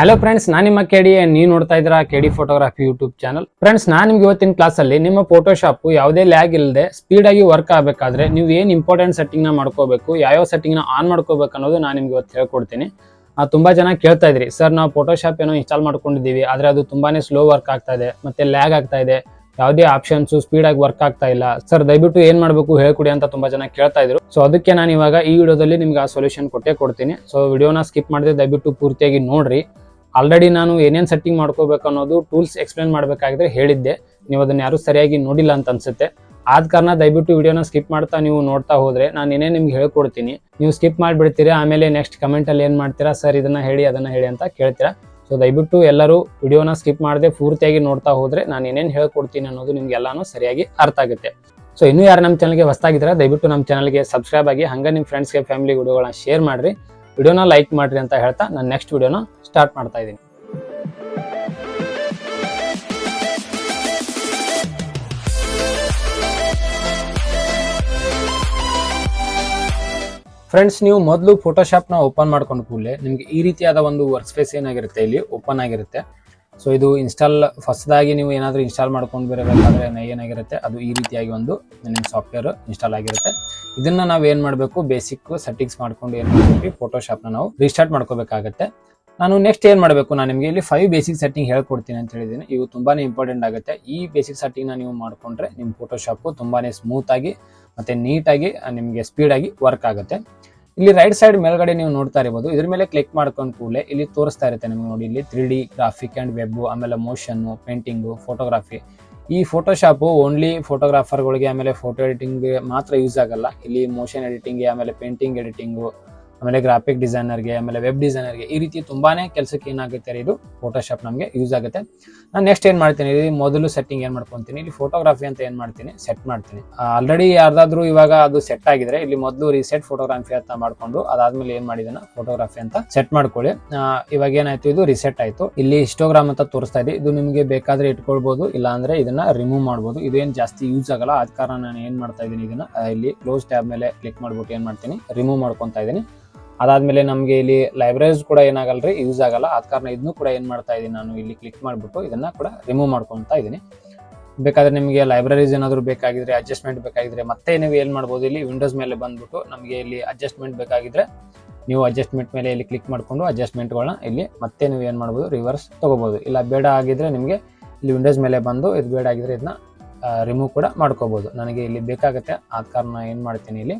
Hello friends, ನಾನು ನಿಮ್ಮ ಕೆಡಿ ನೀವು ನೋಡ್ತಾ ಇದ್ದೀರಾ ಕೆಡಿ ಫೋಟೋಗ್ರಫಿ ಯೂಟ್ಯೂಬ್ ಚಾನಲ್. ಫ್ರೆಂಡ್ಸ್, ನಾನು ನಿಮ್ಗೆ ಇವತ್ತಿನ ಕ್ಲಾಸಲ್ಲಿ ನಿಮ್ಮ ಫೋಟೋಶಾಪ್ ಯಾವುದೇ ಲ್ಯಾಗ್ ಇಲ್ಲದೆ ಸ್ಪೀಡ್ ಆಗಿ ವರ್ಕ್ ಆಗಬೇಕಾದ್ರೆ ನೀವು ಏನು ಇಂಪಾರ್ಟೆಂಟ್ ಸೆಟ್ಟಿಂಗ್ ನ ಮಾಡ್ಕೋಬೇಕು, ಯಾವ ಸೆಟ್ಟಿಂಗ್ ನ ಆನ್ ಮಾಡ್ಕೋಬೇಕು ಅನ್ನೋದು ನಾನು ನಿಮ್ಗೆ ಇವತ್ತು ಹೇಳ್ಕೊಡ್ತೀನಿ. ತುಂಬಾ ಜನ ಕೇಳ್ತಾ ಇದ್ರಿ, ಸರ್ ನಾವು ಫೋಟೋಶಾಪ್ ಏನೋ ಇನ್ಸ್ಟಾಲ್ ಮಾಡ್ಕೊಂಡಿದ್ದೀವಿ, ಆದ್ರೆ ಅದು ತುಂಬಾನೇ ಸ್ಲೋ ವರ್ಕ್ ಆಗ್ತಾ ಇದೆ, ಮತ್ತೆ ಲ್ಯಾಗ್ ಆಗ್ತಾ ಇದೆ, ಯಾವುದೇ ಆಪ್ಷನ್ಸ್ ಸ್ಪೀಡ್ ಆಗಿ ವರ್ಕ್ ಆಗ್ತಾ ಇಲ್ಲ ಸರ್, ದಯವಿಟ್ಟು ಏನ್ ಮಾಡಬೇಕು ಹೇಳ್ಕೊಡಿ ಅಂತ ತುಂಬಾ ಜನ ಕೇಳ್ತಾ ಇದ್ರು. ಸೊ ಅದಕ್ಕೆ ನಾನು ಇವಾಗ ಈ ವಿಡಿಯೋದಲ್ಲಿ ನಿಮ್ಗೆ ಆ ಸೊಲ್ಯೂಷನ್ ಕೊಡ್ತೀನಿ. ಸೊ ವಿಡಿಯೋನ ಸ್ಕಿಪ್ ಮಾಡದೆ ದಯವಿಟ್ಟು ಪೂರ್ತಿಯಾಗಿ ನೋಡ್ರಿ. ಆಲ್ರೆಡಿ ನಾನು ಏನೇನು ಸೆಟ್ಟಿಂಗ್ ಮಾಡ್ಕೋಬೇಕು ಅನ್ನೋದು ಟೂಲ್ಸ್ ಎಕ್ಸ್ಪ್ಲೇನ್ ಮಾಡಬೇಕಾಗಿದ್ರೆ ಹೇಳಿದ್ದೆ, ನೀವು ಅದನ್ನ ಯಾರು ಸರಿಯಾಗಿ ನೋಡಿಲ್ಲ ಅಂತ ಅನ್ಸುತ್ತೆ. ಆದ ಕಾರಣ ದಯವಿಟ್ಟು ವಿಡಿಯೋನ ಸ್ಕಿಪ್ ಮಾಡ್ತಾ ನೀವು ನೋಡ್ತಾ ಹೋದ್ರೆ ನಾನು ಏನೇ ನಿಮ್ಗೆ ಹೇಳ್ಕೊಡ್ತೀನಿ, ನೀವು ಸ್ಕಿಪ್ ಮಾಡಿಬಿಡ್ತೀರಾ, ಆಮೇಲೆ ನೆಕ್ಸ್ಟ್ ಕಮೆಂಟ್ ಅಲ್ಲಿ ಏನ್ ಮಾಡ್ತೀರಾ, ಸರ್ ಇದನ್ನ ಹೇಳಿ ಅದನ್ನ ಹೇಳಿ ಅಂತ ಕೇಳ್ತೀರಾ. ಸೊ ದಯವಿಟ್ಟು ಎಲ್ಲರೂ ವಿಡಿಯೋನ ಸ್ಕಿಪ್ ಮಾಡದೆ ಪೂರ್ತಿಯಾಗಿ ನೋಡ್ತಾ ಹೋದ್ರೆ ನಾನು ಏನೇನು ಹೇಳ್ಕೊಡ್ತೀನಿ ಅನ್ನೋದು ನಿಮ್ಗೆ ಎಲ್ಲಾನು ಸರಿಯಾಗಿ ಅರ್ಥ ಆಗುತ್ತೆ. ಸೊ ಇನ್ನೂ ಯಾರು ನಮ್ಮ ಚಾನಲ್ಗೆ ಹೊಸದಾಗಿದ್ರೆ ದಯವಿಟ್ಟು ನಮ್ಮ ಚಾನಲ್ಗೆ ಸಬ್ಸ್ಕ್ರೈಬ್ ಆಗಿ, ಹಂಗೆ ನಿಮ್ಮ ಫ್ರೆಂಡ್ಸ್ಗೆ ಫ್ಯಾಮಿಲಿ ವಿಡಿಯೋಗಳನ್ನ ಶೇರ್ ಮಾಡ್ರಿ, ವಿಡಿಯೋನ ಲೈಕ್ ಮಾಡ್ರಿ ಅಂತ ಹೇಳ್ತಾ ನಾನು ನೆಕ್ಸ್ಟ್ ವಿಡಿಯೋನ ಸ್ಟಾರ್ಟ್ ಮಾಡ್ತಾ ಇದ್ದೀನಿ. ಫ್ರೆಂಡ್ಸ್, ನೀವು ಮೊದಲು ಫೋಟೋಶಾಪ್ ನ ಓಪನ್ ಮಾಡ್ಕೊಂಡು ಕೂಡಲೇ ನಿಮ್ಗೆ ಈ ರೀತಿಯಾದ ಒಂದು ವರ್ಕ್ ಸ್ಪೇಸ್ ಏನಾಗಿರುತ್ತೆ ಇಲ್ಲಿ ಓಪನ್ ಆಗಿರುತ್ತೆ. ಸೊ ಇದು ಇನ್ಸ್ಟಾಲ್ ಫಸ್ಟ್ದಾಗಿ ನೀವು ಏನಾದರೂ ಇನ್ಸ್ಟಾಲ್ ಮಾಡ್ಕೊಂಡು ಬರಬೇಕಾದ್ರೆ ಏನಾಗಿರುತ್ತೆ, ಅದು ಈ ರೀತಿಯಾಗಿ ಒಂದು ನಿಮ್ಮ ಸಾಫ್ಟ್ವೇರ್ ಇನ್ಸ್ಟಾಲ್ ಆಗಿರುತ್ತೆ. ಇದನ್ನ ನಾವು ಏನ್ ಮಾಡಬೇಕು, ಬೇಸಿಕ್ ಸೆಟ್ಟಿಂಗ್ಸ್ ಮಾಡ್ಕೊಂಡು ಏನ್ ಮಾಡಬೇಕು, ಫೋಟೋಶಾಪ್ನ ನಾವು ರೀಸ್ಟಾರ್ಟ್ ಮಾಡ್ಕೋಬೇಕಾಗತ್ತೆ. ನಾನು ನೆಕ್ಸ್ಟ್ ಏನ್ ಮಾಡಬೇಕು, ನಾನು ನಿಮಗೆ ಇಲ್ಲಿ 5 ಬೇಸಿಕ್ ಸೆಟ್ಟಿಂಗ್ ಹೇಳ್ಕೊಡ್ತೀನಿ ಅಂತ ಹೇಳಿದ್ದೀನಿ. ಇವು ತುಂಬಾನೇ ಇಂಪಾರ್ಟೆಂಟ್ ಆಗುತ್ತೆ. ಈ ಬೇಸಿಕ್ ಸೆಟ್ಟಿಂಗ್ ನ ನೀವು ಮಾಡ್ಕೊಂಡ್ರೆ ನಿಮ್ಮ ಫೋಟೋಶಾಪ್ ತುಂಬಾನೇ ಸ್ಮೂತ್ ಆಗಿ ಮತ್ತೆ ನೀಟಾಗಿ ನಿಮಗೆ ಸ್ಪೀಡ್ ಆಗಿ ವರ್ಕ್ ಆಗುತ್ತೆ. ಇಲ್ಲಿ ರೈಟ್ ಸೈಡ್ ಮೇಲ್ಗಡೆ ನೀವು ನೋಡ್ತಾ ಇರಬಹುದು, ಇದ್ರ ಮೇಲೆ ಕ್ಲಿಕ್ ಮಾಡ್ಕೊಂಡು ಕೂಡಲೇ ಇಲ್ಲಿ ತೋರಿಸ್ತಾ ಇರುತ್ತೆ ನಿಮ್ಗೆ ನೋಡಿ, ಇಲ್ಲಿ 3D ಗ್ರಾಫಿಕ್ ಅಂಡ್ ವೆಬ್, ಆಮೇಲೆ ಮೋಷನ್, ಪೇಂಟಿಂಗು, ಫೋಟೋಗ್ರಫಿ. ಈ ಫೋಟೋಶಾಪ್ ಓನ್ಲಿ ಫೋಟೋಗ್ರಾಫರ್ಗಳಿಗೆ ಆಮೇಲೆ ಫೋಟೋ ಎಡಿಟಿಂಗ್ ಮಾತ್ರ ಯೂಸ್ ಆಗಲ್ಲ. ಇಲ್ಲಿ ಮೋಷನ್ ಎಡಿಟಿಂಗ್, ಆಮೇಲೆ ಪೇಂಟಿಂಗ್ ಎಡಿಟಿಂಗು, ಆಮೇಲೆ ಗ್ರಾಫಿಕ್ ಡಿಸೈನರ್ಗೆ, ಆಮೇಲೆ ವೆಬ್ ಡಿಸೈನರ್ಗೆ, ಈ ರೀತಿ ತುಂಬಾನೇ ಕೆಲಸಕ್ಕೆ ಏನಾಗುತ್ತೆ ಇದು ಫೋಟೋಶಾಪ್ ನಮಗೆ ಯೂಸ್ ಆಗುತ್ತೆ. ನಾನು ನೆಕ್ಸ್ಟ್ ಏನ್ ಮಾಡ್ತೀನಿ, ಮೊದಲು ಸೆಟ್ಟಿಂಗ್ ಏನ್ ಮಾಡ್ಕೊಂತೀನಿ, ಇಲ್ಲಿ ಫೋಟೋಗ್ರಫಿ ಅಂತ ಏನ್ ಮಾಡ್ತೀನಿ, ಸೆಟ್ ಮಾಡ್ತೀನಿ. ಆಲ್ರೆಡಿ ಯಾರ್ದಾದ್ರೂ ಇವಾಗ ಅದು ಸೆಟ್ ಆಗಿದ್ರೆ ಇಲ್ಲಿ ಮೊದಲು ರಿಸೆಟ್ ಫೋಟೋಗ್ರಫಿ ಅಂತ ಮಾಡ್ಕೊಂಡು ಅದಾದ್ಮೇಲೆ ಏನ್ ಮಾಡಿದನ ಫೋಟೋಗ್ರಫಿ ಅಂತ ಸೆಟ್ ಮಾಡ್ಕೊಳ್ಳಿ. ಇವಾಗ ಏನಾಯ್ತು, ಇದು ರಿಸೆಟ್ ಆಯ್ತು. ಇಲ್ಲಿ ಹಿಸ್ಟೋಗ್ರಾಮ್ ಅಂತ ತೋರಿಸ್ತಾ ಇದೆ, ಇದು ನಿಮಗೆ ಬೇಕಾದ್ರೆ ಇಟ್ಕೊಳ್ಬಹುದು, ಇಲ್ಲ ಅಂದ್ರೆ ಇದನ್ನ ರಿಮೂವ್ ಮಾಡಬಹುದು. ಇದೇನ್ ಜಾಸ್ತಿ ಯೂಸ್ ಆಗಲ್ಲ, ಆದ ಕಾರಣ ನಾನು ಏನ್ ಮಾಡ್ತಾ ಇದ್ದೀನಿ, ಇದನ್ನ ಇಲ್ಲಿ ಕ್ಲೋಸ್ ಟ್ಯಾಬ್ ಮೇಲೆ ಕ್ಲಿಕ್ ಮಾಡ್ಬಿಟ್ಟು ಏನ್ ಮಾಡ್ತೀನಿ, ರಿಮೂವ್ ಮಾಡ್ಕೊಂತಾ ಇದ್ದೀನಿ. ಅದಾದ್ಮೇಲೆ ನಮ್ಗೆ ಇಲ್ಲಿ ಲೈಬ್ರರೀಸ್ ಕೂಡ ಏನಾಗಲ್ರಿ, ಯೂಸ್ ಆಗಲ್ಲ, ಆದ ಕಾರಣ ಇದನ್ನು ಕೂಡ ಏನ್ ಮಾಡ್ತಾ ಇದೀನಿ, ನಾನು ಇಲ್ಲಿ ಕ್ಲಿಕ್ ಮಾಡ್ಬಿಟ್ಟು ಇದನ್ನ ಕೂಡ ರಿಮೂವ್ ಮಾಡ್ಕೊಂತಾ ಇದೀನಿ. ಬೇಕಾದ್ರೆ ನಿಮಗೆ ಲೈಬ್ರರೀಸ್ ಏನಾದ್ರು ಬೇಕಾಗಿದ್ರೆ, ಅಡ್ಜಸ್ಟ್ಮೆಂಟ್ ಬೇಕಾಗಿದ್ರೆ ಮತ್ತೆ ನೀವು ಏನ್ ಮಾಡ್ಬೋದು, ಇಲ್ಲಿ ವಿಂಡೋಸ್ ಮೇಲೆ ಬಂದ್ಬಿಟ್ಟು ನಮಗೆ ಇಲ್ಲಿ ಅಡ್ಜಸ್ಟ್ಮೆಂಟ್ ಬೇಕಾಗಿದ್ರೆ ನೀವು ಅಡ್ಜಸ್ಟ್ಮೆಂಟ್ ಮೇಲೆ ಇಲ್ಲಿ ಕ್ಲಿಕ್ ಮಾಡ್ಕೊಂಡು ಅಡ್ಜಸ್ಟ್ಮೆಂಟ್ಗಳನ್ನ ಇಲ್ಲಿ ಮತ್ತೆ ನೀವು ಏನ್ ಮಾಡ್ಬೋದು, ರಿವರ್ಸ್ ತಗೋಬಹುದು. ಇಲ್ಲ ಬೇಡ ಆಗಿದ್ರೆ ನಿಮಗೆ ಇಲ್ಲಿ ವಿಂಡೋಸ್ ಮೇಲೆ ಬಂದು ಇದು ಬೇಡ ಆಗಿದ್ರೆ ಇದನ್ನ ರಿಮೂವ್ ಕೂಡ ಮಾಡ್ಕೋಬಹುದು. ನನಗೆ ಇಲ್ಲಿ ಬೇಕಾಗುತ್ತೆ, ಆದ ಕಾರಣ ಏನ್ ಮಾಡ್ತೀನಿ, ಇಲ್ಲಿ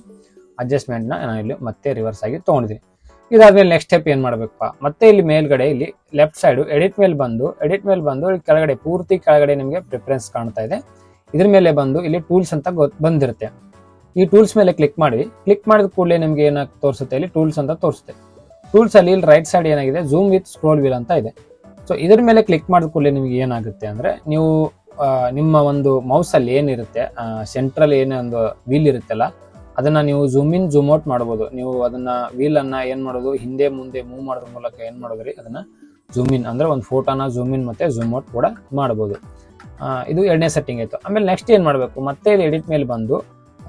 ಅಡ್ಜಸ್ಟ್ಮೆಂಟ್ ನಾನು ಇಲ್ಲಿ ಮತ್ತೆ ರಿವರ್ಸ್ ಆಗಿ ತಗೊಂಡಿದ್ದೀನಿ. ಇದಾದ್ಮೇಲೆ ನೆಕ್ಸ್ಟ್ ಸ್ಟೆಪ್ ಏನ್ ಮಾಡ್ಬೇಕಪ್ಪ, ಮತ್ತೆ ಇಲ್ಲಿ ಮೇಲ್ಗಡೆ ಇಲ್ಲಿ ಲೆಫ್ಟ್ ಸೈಡ್ ಎಡಿಟ್ ಮೇಲೆ ಬಂದು ಇಲ್ಲಿ ಕೆಳಗಡೆ ಪೂರ್ತಿ ಕೆಳಗಡೆ ನಿಮಗೆ ಪ್ರಿಫರೆನ್ಸ್ ಕಾಣ್ತಾ ಇದೆ. ಇದ್ರ ಮೇಲೆ ಬಂದು ಇಲ್ಲಿ ಟೂಲ್ಸ್ ಅಂತ ಬಂದಿರುತ್ತೆ. ಈ ಟೂಲ್ಸ್ ಮೇಲೆ ಕ್ಲಿಕ್ ಮಾಡಿದ ಕೂಡಲೇ ನಿಮ್ಗೆ ಏನಾಗಿ ತೋರಿಸುತ್ತೆ, ಇಲ್ಲಿ ಟೂಲ್ಸ್ ಅಂತ ತೋರಿಸುತ್ತೆ. ಟೂಲ್ಸ್ ಅಲ್ಲಿ ಇಲ್ಲಿ ರೈಟ್ ಸೈಡ್ ಏನಾಗಿದೆ, ಜೂಮ್ ವಿತ್ ಸ್ಕ್ರೋಲ್ ವೀಲ್ ಅಂತ ಇದೆ. ಸೊ ಇದ್ರ ಮೇಲೆ ಕ್ಲಿಕ್ ಮಾಡಿದ ಕೂಡಲೇ ನಿಮ್ಗೆ ಏನಾಗುತ್ತೆ ಅಂದ್ರೆ, ನೀವು ನಿಮ್ಮ ಒಂದು ಮೌಸ್ ಅಲ್ಲಿ ಏನಿರುತ್ತೆ, ಸೆಂಟ್ರಲ್ ಏನೇ ಒಂದು ವೀಲ್ ಇರುತ್ತಲ್ಲ, ಅದನ್ನ ನೀವು ಜೂಮ್ ಇನ್ ಜೂಮ್ ಔಟ್ ಮಾಡಬಹುದು. ನೀವು ಅದನ್ನ ವೀಲ್ ಅನ್ನ ಏನ್ ಮಾಡೋದು, ಹಿಂದೆ ಮುಂದೆ ಮೂವ್ ಮಾಡೋದ್ರ ಮೂಲಕ ಏನ್ ಮಾಡೋದ್ರಿ, ಅದನ್ನ ಜೂಮ್ ಇನ್ ಅಂದ್ರೆ ಒಂದು ಫೋಟೋನ ಜೂಮ್ ಇನ್ ಮತ್ತೆ ಜೂಮ್ ಔಟ್ ಕೂಡ ಮಾಡಬಹುದು. ಇದು ಎರಡನೇ ಸೆಟ್ಟಿಂಗ್ ಆಯ್ತು. ಆಮೇಲೆ ನೆಕ್ಸ್ಟ್ ಏನ್ ಮಾಡಬೇಕು, ಮತ್ತೆ ಇಲ್ಲಿ ಎಡಿಟ್ ಮೇಲೆ ಬಂದು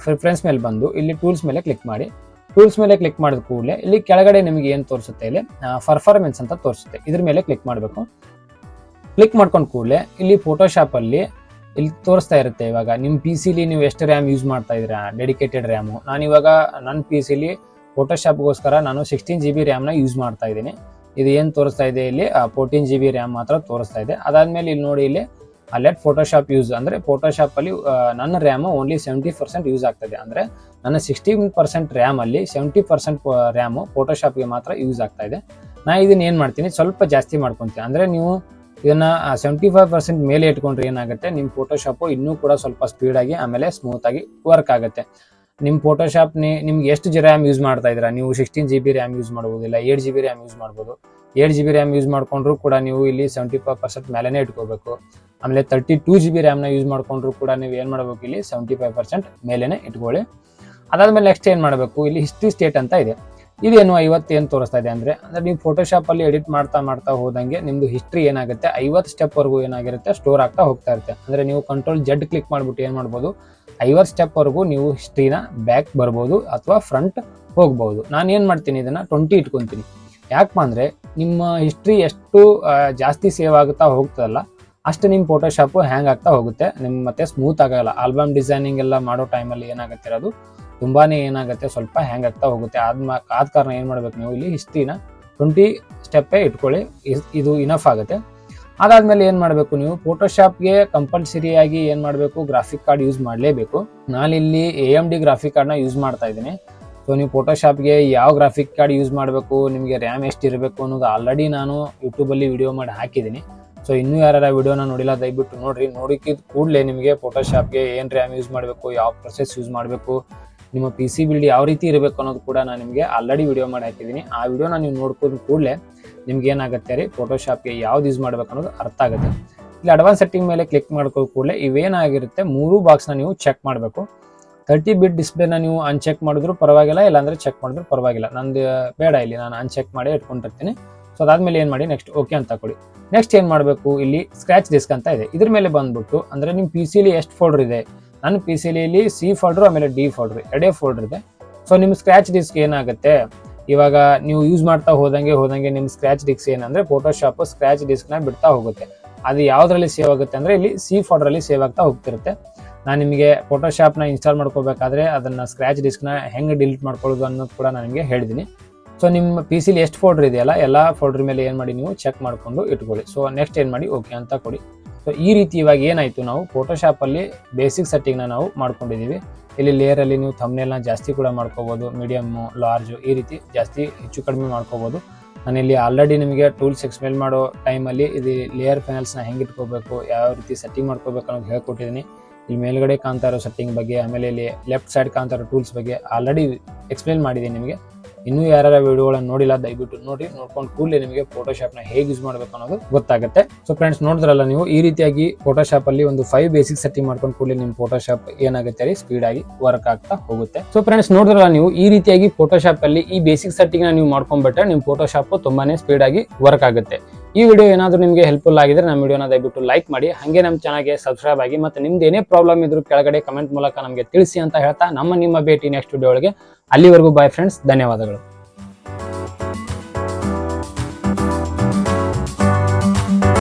ಪ್ರಿಫರೆನ್ಸ್ ಮೇಲೆ ಬಂದು ಇಲ್ಲಿ ಟೂಲ್ಸ್ ಮೇಲೆ ಕ್ಲಿಕ್ ಮಾಡಿ. ಟೂಲ್ಸ್ ಮೇಲೆ ಕ್ಲಿಕ್ ಮಾಡಿದ ಕೂಡಲೇ ಇಲ್ಲಿ ಕೆಳಗಡೆ ನಿಮಗೆ ಏನ್ ತೋರಿಸುತ್ತೆ, ಇಲ್ಲಿ ಪರ್ಫಾರ್ಮೆನ್ಸ್ ಅಂತ ತೋರಿಸುತ್ತೆ. ಇದ್ರ ಮೇಲೆ ಕ್ಲಿಕ್ ಮಾಡಬೇಕು. ಕ್ಲಿಕ್ ಮಾಡ್ಕೊಂಡ್ ಕೂಡಲೇ ಇಲ್ಲಿ ಫೋಟೋಶಾಪ್ ಅಲ್ಲಿ ಇಲ್ಲಿ ತೋರಿಸ್ತಾ ಇರುತ್ತೆ, ಇವಾಗ ನಿಮ್ಮ ಪಿ ಸಿಲಿ ನೀವು ಎಷ್ಟು ರ್ಯಾಮ್ ಯೂಸ್ ಮಾಡ್ತಾ ಇದ್ದೀರಾ, ಡೆಡಿಕೇಟೆಡ್ ರ್ಯಾಮು. ನಾನು ಇವಾಗ ನನ್ನ ಪಿ ಸಿಲಿ ಫೋಟೋಶಾಪ್ಗೋಸ್ಕರ ನಾನು 16 GB ರ್ಯಾಮ್ನ ಯೂಸ್ ಮಾಡ್ತಾ ಇದ್ದೀನಿ. ಇದು ಏನು ತೋರಿಸ್ತಾ ಇದೆ, ಇಲ್ಲಿ 14 GB ರ್ಯಾಮ್ ಮಾತ್ರ ತೋರಿಸ್ತಾ ಇದೆ. ಅದಾದ್ಮೇಲೆ ಇಲ್ಲಿ ನೋಡಿ, ಇಲ್ಲಿ ಲೆಟ್ ಫೋಟೋಶಾಪ್ ಯೂಸ್ ಅಂದ್ರೆ ಫೋಟೋಶಾಪ್ ಅಲ್ಲಿ ನನ್ನ ರ್ಯಾಮು ಓನ್ಲಿ 70% ಯೂಸ್ ಆಗ್ತದೆ. ಅಂದ್ರೆ ನನ್ನ 16% ರ್ಯಾಮ್ ಅಲ್ಲಿ 70% ರ್ಯಾಮು ಫೋಟೋಶಾಪ್ಗೆ ಮಾತ್ರ ಯೂಸ್ ಆಗ್ತಾ ಇದೆ. ನಾ ಇದನ್ನ ಏನ್ ಮಾಡ್ತೀನಿ, ಸ್ವಲ್ಪ ಜಾಸ್ತಿ ಮಾಡ್ಕೊಂತೀನಿ. ಅಂದ್ರೆ ನೀವು ಇದನ್ನ 75% ಮೇಲೆ ಇಟ್ಕೊಂಡ್ರೆ ಏನಾಗುತ್ತೆ, ನಿಮ್ ಫೋಟೋಶಾಪ್ ಇನ್ನೂ ಕೂಡ ಸ್ವಲ್ಪ ಸ್ಪೀಡ್ ಆಗಿ ಆಮೇಲೆ ಸ್ಮೂತ್ ಆಗಿ ವರ್ಕ್ ಆಗುತ್ತೆ. ನಿಮ್ ಫೋಟೋಶಾಪ್ ನಿಮ್ಗೆ ಎಷ್ಟು ರ್ಯಾಮ್ ಯೂಸ್ ಮಾಡ್ತಾ ಇದ್ದೀರಾ, ನೀವು 16 GB ರ್ಯಾಮ್ ಯೂಸ್ ಮಾಡಬಹುದು, ಇಲ್ಲ 8 GB ರ್ಯಾಮ್ ಯೂಸ್ ಮಾಡಬಹುದು. 8 GB ರ್ಯಾಮ್ ಯೂಸ್ ಮಾಡ್ಕೊಂಡ್ರು ಕೂಡ ನೀವು ಇಲ್ಲಿ 75% ಮೇಲೆನೆ ಇಟ್ಕೋಬೇಕು. ಆಮೇಲೆ 32 GB ರ್ಯಾಮ್ನ ಯೂಸ್ ಮಾಡ್ಕೊಂಡ್ರು ಕೂಡ ನೀವು ಏನ್ ಮಾಡಬೇಕು, ಇಲ್ಲಿ 75% ಮೇಲೆನೆ ಇಟ್ಕೊಳ್ಳಿ. ಅದಾದ್ಮೇಲೆ ನೆಕ್ಸ್ಟ್ ಏನ್ ಮಾಡಬೇಕು, ಇಲ್ಲಿ ಹಿಸ್ಟ್ರಿ ಸ್ಟೇಟ್ ಅಂತ ಇದೆ. ಇದೇನು 50 ಏನು ತೋರಿಸ್ತಾ ಇದೆ ಅಂದ್ರೆ ನೀವು ಫೋಟೋಶಾಪ್ ಅಲ್ಲಿ ಎಡಿಟ್ ಮಾಡ್ತಾ ಹೋದಂಗೆ ನಿಮ್ದು ಹಿಸ್ಟ್ರಿ ಏನಾಗುತ್ತೆ, 50 ಸ್ಟೆಪ್ ವರೆಗೂ ಏನಾಗಿರುತ್ತೆ, ಸ್ಟೋರ್ ಆಗ್ತಾ ಹೋಗ್ತಾ ಇರುತ್ತೆ. ಅಂದ್ರೆ ನೀವು ಕಂಟ್ರೋಲ್ Z ಕ್ಲಿಕ್ ಮಾಡ್ಬಿಟ್ಟು ಏನ್ ಮಾಡ್ಬೋದು, 50 ಸ್ಟೆಪ್ ವರೆಗೂ ನೀವು ಹಿಸ್ಟ್ರಿನ ಬ್ಯಾಕ್ ಬರ್ಬೋದು ಅಥವಾ ಫ್ರಂಟ್ ಹೋಗ್ಬಹುದು. ನಾನು ಏನ್ ಮಾಡ್ತೀನಿ, ಇದನ್ನ 20 ಇಟ್ಕೊಂತೀನಿ. ಯಾಕಪ್ಪ ಅಂದ್ರೆ ನಿಮ್ಮ ಹಿಸ್ಟ್ರಿ ಎಷ್ಟು ಜಾಸ್ತಿ ಸೇವ್ ಆಗುತ್ತಾ ಹೋಗ್ತದಲ್ಲ ಅಷ್ಟು ನಿಮ್ಮ ಫೋಟೋಶಾಪು ಹ್ಯಾಂಗ್ ಆಗ್ತಾ ಹೋಗುತ್ತೆ. ನಿಮ್ಮ ಮತ್ತೆ ಸ್ಮೂತ್ ಆಗಲ್ಲ. ಆಲ್ಬಮ್ ಡಿಸೈನಿಂಗ್ ಎಲ್ಲ ಮಾಡೋ ಟೈಮಲ್ಲಿ ಏನಾಗುತ್ತೆ ಅದು ತುಂಬಾನೇ ಏನಾಗುತ್ತೆ ಸ್ವಲ್ಪ ಹ್ಯಾಂಗ್ ಆಗ್ತಾ ಹೋಗುತ್ತೆ. ಆದ ಕಾರಣ ಏನು ಮಾಡ್ಬೇಕು ನೀವು ಇಲ್ಲಿ ಹಿಸ್ಟ್ರಿನ 20 ಸ್ಟೆಪ್ಪೇ ಇಟ್ಕೊಳ್ಳಿ, ಇದು ಇನಫ್ ಆಗುತ್ತೆ. ಅದಾದ್ಮೇಲೆ ಏನು ಮಾಡಬೇಕು ನೀವು ಫೋಟೋಶಾಪ್ಗೆ ಕಂಪಲ್ಸರಿಯಾಗಿ ಏನು ಮಾಡಬೇಕು ಗ್ರಾಫಿಕ್ ಕಾರ್ಡ್ ಯೂಸ್ ಮಾಡಲೇಬೇಕು. ನಾನಿಲ್ಲಿ AMD ಗ್ರಾಫಿಕ್ ಕಾರ್ಡ್ನ ಯೂಸ್ ಮಾಡ್ತಾ ಇದ್ದೀನಿ. ಸೊ ನೀವು ಫೋಟೋಶಾಪ್ಗೆ ಯಾವ ಗ್ರಾಫಿಕ್ ಕಾರ್ಡ್ ಯೂಸ್ ಮಾಡಬೇಕು, ನಿಮಗೆ ರ್ಯಾಮ್ ಎಷ್ಟು ಇರಬೇಕು ಅನ್ನೋದು ಆಲ್ರೆಡಿ ನಾನು ಯೂಟ್ಯೂಬಲ್ಲಿ ವಿಡಿಯೋ ಮಾಡಿ ಹಾಕಿದ್ದೀನಿ. ಸೊ ಇನ್ನೂ ಯಾರ ವಿಡಿಯೋನ ನೋಡಿಲ್ಲ ದಯವಿಟ್ಟು ನೋಡ್ರಿ. ನೋಡಿಕ್ಕಿದ ಕೂಡಲೇ ನಿಮಗೆ ಫೋಟೋಶಾಪ್ಗೆ ಏನು ರ್ಯಾಮ್ ಯೂಸ್ ಮಾಡಬೇಕು, ಯಾವ ಪ್ರೊಸೆಸ್ ಯೂಸ್ ಮಾಡಬೇಕು, ನಿಮ್ಮ PC ಬಿಲ್ಡ್ ಯಾವ ರೀತಿ ಇರಬೇಕು ಅನ್ನೋದು ಕೂಡ ನಾನು ನಿಮಗೆ ಆಲ್ರೆಡಿ ವಿಡಿಯೋ ಮಾಡಿ ಹಾಕಿದ್ದೀನಿ. ಆ ವಿಡಿಯೋನ ನೀವು ನೋಡ್ಕೊಂಡು ಕೂಡಲೇ ನಿಮ್ಗೆ ಏನಾಗುತ್ತೆ ರೀ ಫೋಟೋಶಾಪ್ಗೆ ಯಾವ್ದು ಯೂಸ್ ಮಾಡ್ಬೇಕು ಅನ್ನೋದು ಅರ್ಥ ಆಗುತ್ತೆ. ಇಲ್ಲಿ ಅಡ್ವಾನ್ಸ್ ಸೆಟ್ಟಿಂಗ್ ಮೇಲೆ ಕ್ಲಿಕ್ ಮಾಡ್ಕೋ ಕೂಡಲೇ ಇವೇನಾಗಿರುತ್ತೆ 3 ಬಾಕ್ಸ್ನ ನೀವು ಚೆಕ್ ಮಾಡಬೇಕು. 30 ಬಿಟ್ ಡಿಸ್ಪ್ಲೇನ ನೀವು ಅನ್ಚೆಕ್ ಮಾಡಿದ್ರು ಪರವಾಗಿಲ್ಲ, ಇಲ್ಲಾಂದ್ರೆ ಚೆಕ್ ಮಾಡಿದ್ರು ಪರವಾಗಿಲ್ಲ. ನಂದು ಬೇಡ, ಇಲ್ಲಿ ನಾನು ಅನ್ಚೆಕ್ ಮಾಡಿ ಇಟ್ಕೊಂಡಿರ್ತೀನಿ. ಸೊ ಅದಾದ್ಮೇಲೆ ಏನು ಮಾಡಿ ನೆಕ್ಸ್ಟ್ ಓಕೆ ಅಂತ ಕೊಡಿ. ನೆಕ್ಸ್ಟ್ ಏನು ಮಾಡಬೇಕು, ಇಲ್ಲಿ ಸ್ಕ್ರಾಚ್ ಡಿಸ್ಕ್ ಅಂತ ಇದೆ, ಇದ್ರ ಮೇಲೆ ಬಂದ್ಬಿಟ್ಟು ಅಂದರೆ ನಿಮ್ಮ PC ಎಷ್ಟು ಫೋಲ್ಡರ್ ಇದೆ. ನನ್ನ PC C ಫೋಲ್ಡರ್ ಆಮೇಲೆ D ಫೋಲ್ಡರ್ ಎರಡೇ ಫೋಲ್ಡರ್ ಇದೆ. ಸೊ ನಿಮ್ಮ ಸ್ಕ್ರಾಚ್ ಡಿಸ್ಕ್ ಏನಾಗುತ್ತೆ, ಇವಾಗ ನೀವು ಯೂಸ್ ಮಾಡ್ತಾ ಹೋದಂಗೆ ನಿಮ್ಮ ಸ್ಕ್ರಾಚ್ ಡಿಸ್ಕ್ ಏನಂದ್ರೆ ಫೋಟೋಶಾಪ್ ಸ್ಕ್ರಾಚ್ ಡಿಸ್ಕ್ನ ಬಿಡ್ತಾ ಹೋಗುತ್ತೆ. ಅದು ಯಾವುದರಲ್ಲಿ ಸೇವ್ ಆಗುತ್ತೆ ಅಂದರೆ ಇಲ್ಲಿ C ಫೋಲ್ಡರಲ್ಲಿ ಸೇವ್ ಆಗ್ತಾ ಹೋಗ್ತಿರುತ್ತೆ. ನಾನು ನಿಮಗೆ ಫೋಟೋಶಾಪ್ನ ಇನ್ಸ್ಟಾಲ್ ಮಾಡ್ಕೋಬೇಕಾದ್ರೆ ಅದನ್ನು ಸ್ಕ್ರಾಚ್ ಡಿಸ್ಕ್ನ ಹೆಂಗೆ ಡಿಲೀಟ್ ಮಾಡ್ಕೊಳ್ಳೋದು ಅನ್ನೋದು ಕೂಡ ನಾನು ನಿಮಗೆ ಹೇಳಿದ್ದೀನಿ. ಸೊ ನಿಮ್ಮ PC ಎಷ್ಟು ಫೋಲ್ಡರ್ ಇದೆಯಲ್ಲ ಎಲ್ಲ ಫೋಲ್ಡರ್ ಮೇಲೆ ಏನು ಮಾಡಿ ನೀವು ಚೆಕ್ ಮಾಡಿಕೊಂಡು ಇಟ್ಕೊಳ್ಳಿ. ಸೊ ನೆಕ್ಸ್ಟ್ ಏನು ಮಾಡಿ ಓಕೆ ಅಂತ ಕೊಡಿ. ಸೊ ಈ ರೀತಿ ಇವಾಗ ಏನಾಯಿತು, ನಾವು ಫೋಟೋಶಾಪಲ್ಲಿ ಬೇಸಿಕ್ ಸೆಟ್ಟಿಂಗ್ನ ನಾವು ಮಾಡ್ಕೊಂಡಿದ್ದೀವಿ. ಇಲ್ಲಿ ಲೇಯರಲ್ಲಿ ನೀವು ಥಂಬ್ನೇಲ್ನ ಜಾಸ್ತಿ ಕೂಡ ಮಾಡ್ಕೋಬೋದು, ಮೀಡಿಯಮ್ಮು, ಲಾರ್ಜು ಈ ರೀತಿ ಜಾಸ್ತಿ ಹೆಚ್ಚು ಕಡಿಮೆ ಮಾಡ್ಕೋಬೋದು. ನಾನಿಲ್ಲಿ ಆಲ್ರೆಡಿ ನಿಮಗೆ ಟೂಲ್ಸ್ ಎಕ್ಸ್ಪ್ಲೇನ್ ಮಾಡೋ ಟೈಮಲ್ಲಿ ಇದು ಲೇಯರ್ ಪ್ಯಾನಲ್ಸ್ನ ಹೆಂಗೆ ಇಟ್ಕೋಬೇಕು, ಯಾವ ರೀತಿ ಸೆಟ್ಟಿಂಗ್ ಮಾಡ್ಕೋಬೇಕು ಅನ್ನೋದು ಹೇಳ್ಕೊಟ್ಟಿದ್ದೀನಿ. ಇಲ್ಲಿ ಮೇಲ್ಗಡೆ ಕಾಣ್ತಾ ಇರೋ ಸೆಟ್ಟಿಂಗ್ ಬಗ್ಗೆ, ಆಮೇಲೆ ಇಲ್ಲಿ ಲೆಫ್ಟ್ ಸೈಡ್ ಕಾಣ್ತಾ ಇರೋ ಟೂಲ್ಸ್ ಬಗ್ಗೆ ಆಲ್ರೆಡಿ ಎಕ್ಸ್ಪ್ಲೇನ್ ಮಾಡಿದ್ದೀನಿ ನಿಮಗೆ. ಇನ್ನೂ ಯಾರ ವಿಡಿಯೋಗಳನ್ನು ನೋಡಿಲ್ಲ ದಯವಿಟ್ಟು ನೋಡಿ, ನೋಡ್ಕೊಂಡು ಕೂಡಲೇ ನಿಮಗೆ ಫೋಟೋಶಾಪ್ನ ಹೇಗೆ ಯೂಸ್ ಮಾಡಬೇಕು ಅನ್ನೋದು ಗೊತ್ತಾಗುತ್ತೆ. ಸೊ ಫ್ರೆಂಡ್ಸ್ ನೋಡಿದ್ರಲ್ಲ ನೀವು, ಈ ರೀತಿಯಾಗಿ ಫೋಟೋಶಾಪಲ್ಲಿ ಒಂದು 5 ಬೇಸಿಕ್ ಸೆಟ್ಟಿಂಗ್ ಮಾಡ್ಕೊಂಡು ಕೂಡಲೇ ನಿಮ್ಮ ಫೋಟೋಶಾಪ್ ಏನಾಗುತ್ತೆ ಸ್ಪೀಡ್ ಆಗಿ ವರ್ಕ್ ಆಗ್ತಾ ಹೋಗುತ್ತೆ. ಸೊ ಫ್ರೆಂಡ್ಸ್ ನೋಡಿದ್ರಲ್ಲ ನೀವು, ಈ ರೀತಿಯಾಗಿ ಫೋಟೋಶಾಪಲ್ಲಿ ಈ ಬೇಸಿಕ್ ಸೆಟ್ಟಿಂಗ್ನ ನೀವು ಮಾಡ್ಕೊಂಡ್ಬಿಟ್ರೆ ನಿಮ್ಮ ಫೋಟೋಶಾಪ್ ತುಂಬಾನೇ ಸ್ಪೀಡ್ ಆಗಿ ವರ್ಕ್ ಆಗುತ್ತೆ. ಈ ವಿಡಿಯೋ ಏನಾದರೂ ನಿಮಗೆ ಹೆಲ್ಪ್ಫುಲ್ ಆಗಿದ್ರೆ ನಮ್ಮ ವಿಡಿಯೋನ ದಯವಿಟ್ಟು ಲೈಕ್ ಮಾಡಿ, ಹಾಗೆ ನಮ್ಮ ಚಾನಲ್ಗೆ ಸಬ್ಸ್ಕ್ರೈಬ್ ಆಗಿ, ಮತ್ತೆ ನಿಮ್ದು ಏನೇ ಪ್ರಾಬ್ಲಮ್ ಇದ್ರೂ ಕೆಳಗಡೆ ಕಮೆಂಟ್ ಮೂಲಕ ನಮಗೆ ತಿಳಿಸಿ ಅಂತ ಹೇಳ್ತಾ ನಿಮ್ಮ ಭೇಟಿ ನೆಕ್ಸ್ಟ್ ವಿಡಿಯೋ ಒಳಗೆ. ಅಲ್ಲಿವರೆಗೂ ಬಾಯ್ ಫ್ರೆಂಡ್ಸ್, ಧನ್ಯವಾದಗಳು.